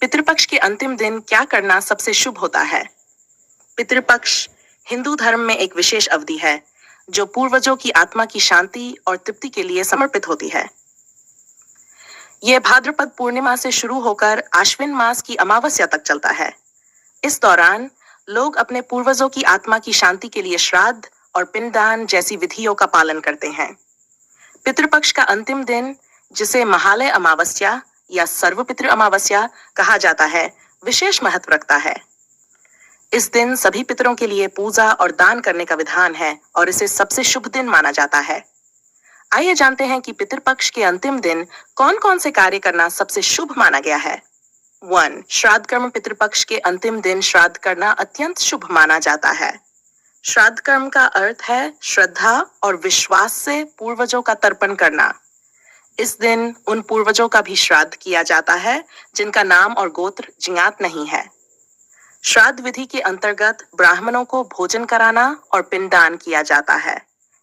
पितृपक्ष के अंतिम दिन क्या करना सबसे शुभ होता है? पितृपक्ष हिंदू धर्म में एक विशेष अवधि है जो पूर्वजों की आत्मा की शांति और तृप्ति के लिए समर्पित होती है। यह भाद्रपद पूर्णिमा से शुरू होकर आश्विन मास की अमावस्या तक चलता है। इस दौरान लोग अपने पूर्वजों की आत्मा की शांति के लिए श्राद्ध और पिंडदान जैसी विधियों का पालन करते हैं। पितृपक्ष का अंतिम दिन, जिसे महालय अमावस्या या सर्वपितृ अमावस्या कहा जाता है, विशेष महत्व रखता है। इस दिन सभी पितरों के लिए पूजा और दान करने का विधान है और इसे सबसे शुभ दिन माना जाता है। आइए जानते हैं कि पितृपक्ष के अंतिम दिन कौन कौन से कार्य करना सबसे शुभ माना गया है। 1. श्राद्ध कर्म। पितृपक्ष के अंतिम दिन श्राद्ध करना अत्यंत शुभ माना जाता है। श्राद्ध कर्म का अर्थ है श्रद्धा और विश्वास से पूर्वजों का तर्पण करना। इस दिन उन पूर्वजों का भी श्राद्ध किया जाता है जिनका नाम और गोत्र ज्ञात नहीं है। श्राद्ध विधि के अंतर्गत ब्राह्मणों को भोजन कराना और पिंडदान किया जाता है।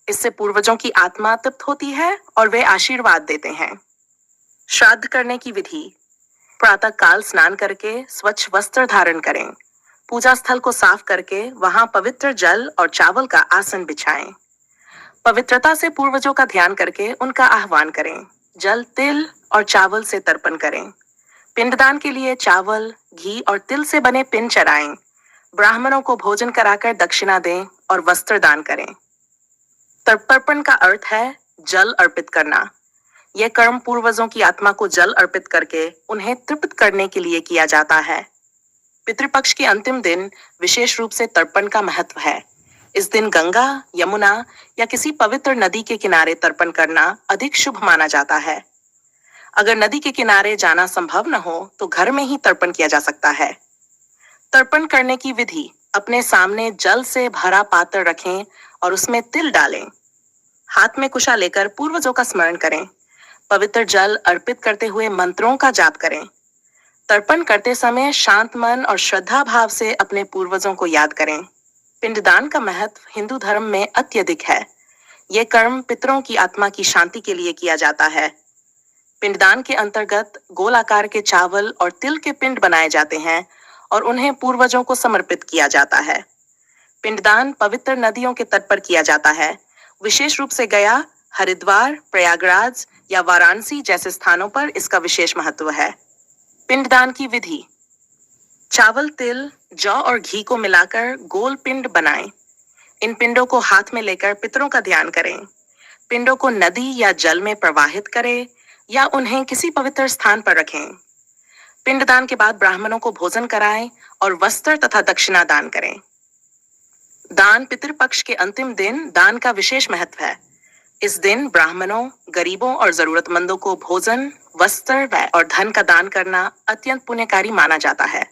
इससे पूर्वजों की आत्मा तृप्त होती है और वे आशीर्वाद देते हैं। श्राद्ध करने की विधि: प्रातः काल स्नान करके स्वच्छ वस्त्र धारण करें। पूजा स्थल को साफ करके वहां पवित्र जल और चावल का आसन बिछाएं। पवित्रता से पूर्वजों का ध्यान करके उनका आह्वान करें। जल, तिल और चावल से तर्पण करें। पिंडदान के लिए चावल, घी और तिल से बने पिंड चढ़ाएं। ब्राह्मणों को भोजन कराकर दक्षिणा दें और वस्त्र दान करें। तर्पण का अर्थ है जल अर्पित करना। यह कर्म पूर्वजों की आत्मा को जल अर्पित करके उन्हें तृप्त करने के लिए किया जाता है। पितृपक्ष के अंतिम दिन विशेष रूप से तर्पण का महत्व है। इस दिन गंगा, यमुना या किसी पवित्र नदी के किनारे तर्पण करना अधिक शुभ माना जाता है। अगर नदी के किनारे जाना संभव न हो तो घर में ही तर्पण किया जा सकता है। तर्पण करने की विधि: अपने सामने जल से भरा पात्र रखें और उसमें तिल डालें। हाथ में कुशा लेकर पूर्वजों का स्मरण करें। पवित्र जल अर्पित करते हुए मंत्रों का जाप करें। तर्पण करते समय शांत मन और श्रद्धा भाव से अपने पूर्वजों को याद करें। पिंडदान का महत्व हिंदू धर्म में अत्यधिक है। यह कर्म पितरों की आत्मा की शांति के लिए किया जाता है। पिंडदान के अंतर्गत गोल आकार के चावल और तिल के पिंड बनाए जाते हैं और उन्हें पूर्वजों को समर्पित किया जाता है। पिंडदान पवित्र नदियों के तट पर किया जाता है। विशेष रूप से गया, हरिद्वार, प्रयागराज या वाराणसी जैसे स्थानों पर इसका विशेष महत्व है। पिंडदान की विधि: चावल, तिल, जौ और घी को मिलाकर गोल पिंड बनाएं। इन पिंडों को हाथ में लेकर पितरों का ध्यान करें। पिंडों को नदी या जल में प्रवाहित करें या उन्हें किसी पवित्र स्थान पर रखें। पिंडदान के बाद ब्राह्मणों को भोजन कराएं और वस्त्र तथा दक्षिणा दान करें। दान: पितृपक्ष के अंतिम दिन दान का विशेष महत्व है। इस दिन ब्राह्मणों, गरीबों और जरूरतमंदों को भोजन, वस्त्र और धन का दान करना अत्यंत पुण्यकारी माना जाता है।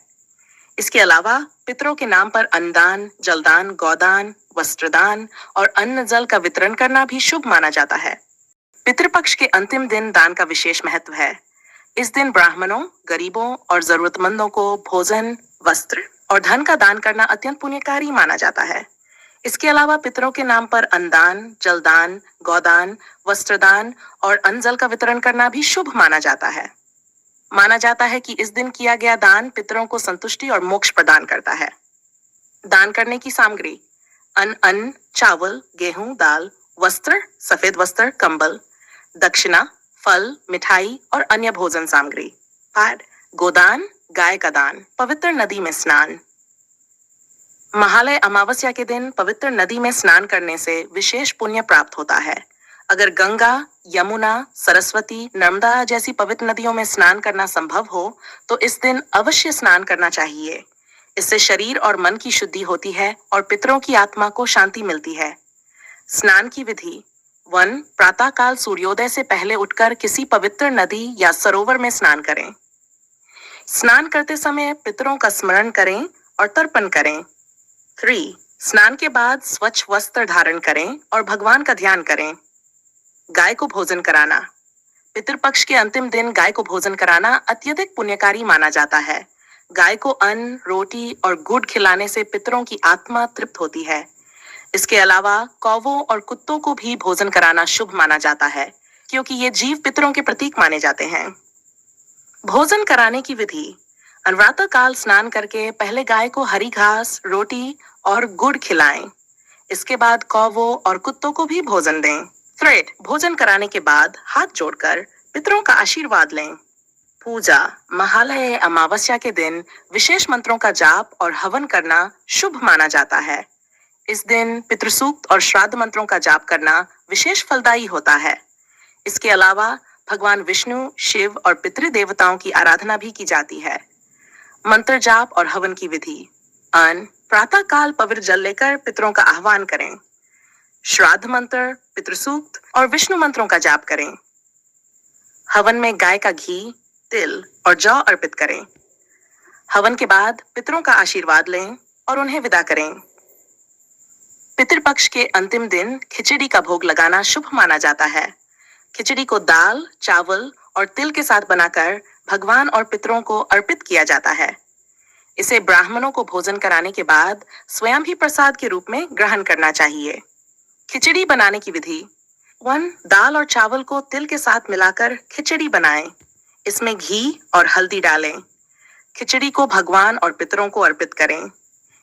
इसके अलावा पितरों के नाम पर अन्नदान, जलदान, गौदान, वस्त्रदान और अन्न जल का वितरण करना भी शुभ माना जाता है। पितृपक्ष के अंतिम दिन दान का विशेष महत्व है। इस दिन ब्राह्मणों, गरीबों और जरूरतमंदों को भोजन, वस्त्र और धन का दान करना अत्यंत पुण्यकारी माना जाता है। इसके अलावा पितरों के नाम पर अन्नदान, जलदान, गौदान, वस्त्रदान और अन्न जल का वितरण करना भी शुभ माना जाता है। माना जाता है कि इस दिन किया गया दान पितरों को संतुष्टि और मोक्ष प्रदान करता है। दान करने की सामग्री: अन्न, चावल, गेहूं, दाल, वस्त्र, सफेद वस्त्र, कंबल, दक्षिणा, फल, मिठाई और अन्य भोजन सामग्री। गोदान: गाय का दान। पवित्र नदी में स्नान: महालय अमावस्या के दिन पवित्र नदी में स्नान करने से विशेष पुण्य प्राप्त होता है। अगर गंगा, यमुना, सरस्वती, नर्मदा जैसी पवित्र नदियों में स्नान करना संभव हो तो इस दिन अवश्य स्नान करना चाहिए। इससे शरीर और मन की शुद्धि होती है और पितरों की आत्मा को शांति मिलती है। स्नान की विधि: 1. प्रातः काल सूर्योदय से पहले उठकर किसी पवित्र नदी या सरोवर में स्नान करें। स्नान करते समय पितरों का स्मरण करें और तर्पण करें। 3. स्नान के बाद स्वच्छ वस्त्र धारण करें और भगवान का ध्यान करें। गाय को भोजन कराना: पितृपक्ष के अंतिम दिन गाय को भोजन कराना अत्यधिक पुण्यकारी माना जाता है। गाय को अन्न, रोटी और गुड़ खिलाने से पितरों की आत्मा तृप्त होती है। इसके अलावा कौवों और कुत्तों को भी भोजन कराना शुभ माना जाता है क्योंकि ये जीव पितरों के प्रतीक माने जाते हैं। भोजन कराने की विधि: अनुराता काल स्नान करके पहले गाय को हरी घास, रोटी और गुड़ खिलाएं। इसके बाद कौवों और कुत्तों को भी भोजन दें। थ्रेड, भोजन कराने के बाद हाथ जोड़कर पितरों का आशीर्वाद लें। पूजा, महालय अमावस्या के दिन विशेष मंत्रों का जाप और हवन करना शुभ माना जाता है। इस दिन पितृसूक्त और श्राद्ध मंत्रों का जाप करना विशेष फलदायी होता है। इसके अलावा भगवान विष्णु, शिव और पितृदेवताओं की आराधना भी की जाती है। मंत्र जाप और हवन की विधि। प्रातः काल पवित्र जल लेकर पितरों का आह्वान करें। श्राद्ध मंत्र, पितृसूक्त और विष्णु मंत्रों का जाप करें। हवन में गाय का घी, तिल और जौ अर्पित करें। हवन के बाद पितरों का आशीर्वाद लें और उन्हें विदा करें। पितृपक्ष के अंतिम दिन खिचड़ी का भोग लगाना शुभ माना जाता है। खिचड़ी को दाल, चावल और तिल के साथ बनाकर भगवान और पितरों को अर्पित किया जाता है। इसे ब्राह्मणों को भोजन कराने के बाद स्वयं भी प्रसाद के रूप में ग्रहण करना चाहिए। खिचड़ी बनाने की विधि। 1. दाल और चावल को तिल के साथ मिलाकर खिचड़ी बनाएं। इसमें घी और हल्दी डालें। खिचड़ी को भगवान और पितरों को अर्पित करें।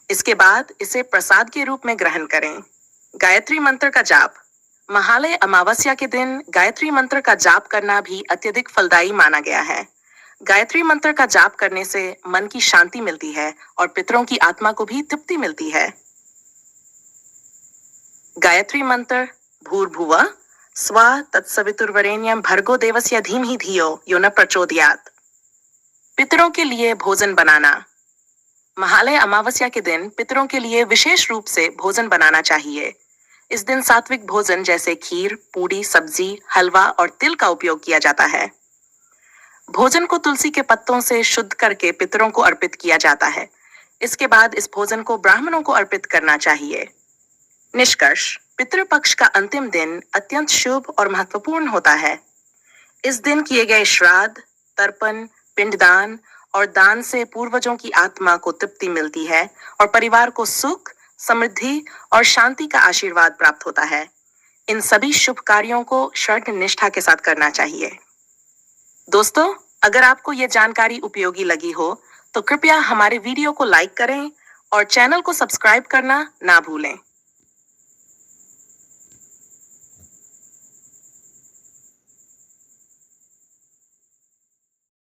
इसके बाद इसे प्रसाद के रूप में ग्रहण करें। गायत्री मंत्र का जाप। महालय अमावस्या के दिन गायत्री मंत्र का जाप करना भी अत्यधिक फलदायी माना गया है। गायत्री मंत्र का जाप करने से मन की शांति मिलती है और पितरों की आत्मा को भी तृप्ति मिलती है। गायत्री मंत्र भूर्भुवः स्वः तत्सवितुर्वरेण्यं भर्गो देवस्य धीमहि धियो यो न प्रचोदयात्। पितरों के लिए भोजन बनाना। महालय अमावस्या के दिन पितरों के लिए विशेष रूप से भोजन बनाना चाहिए। इस दिन सात्विक भोजन जैसे खीर, पूड़ी, सब्जी, हलवा और तिल का उपयोग किया जाता है। भोजन को तुलसी के पत्तों से शुद्ध करके पितरों को अर्पित किया जाता है। इसके बाद इस भोजन को ब्राह्मणों को अर्पित करना चाहिए। निष्कर्ष, पितृपक्ष का अंतिम दिन अत्यंत शुभ और महत्वपूर्ण होता है। इस दिन किए गए श्राद्ध, तर्पण, पिंडदान और दान से पूर्वजों की आत्मा को तृप्ति मिलती है और परिवार को सुख, समृद्धि और शांति का आशीर्वाद प्राप्त होता है। इन सभी शुभ कार्यों को श्रद्धा निष्ठा के साथ करना चाहिए। दोस्तों, अगर आपको यह जानकारी उपयोगी लगी हो तो कृपया हमारे वीडियो को लाइक करें और चैनल को सब्सक्राइब करना ना भूलें।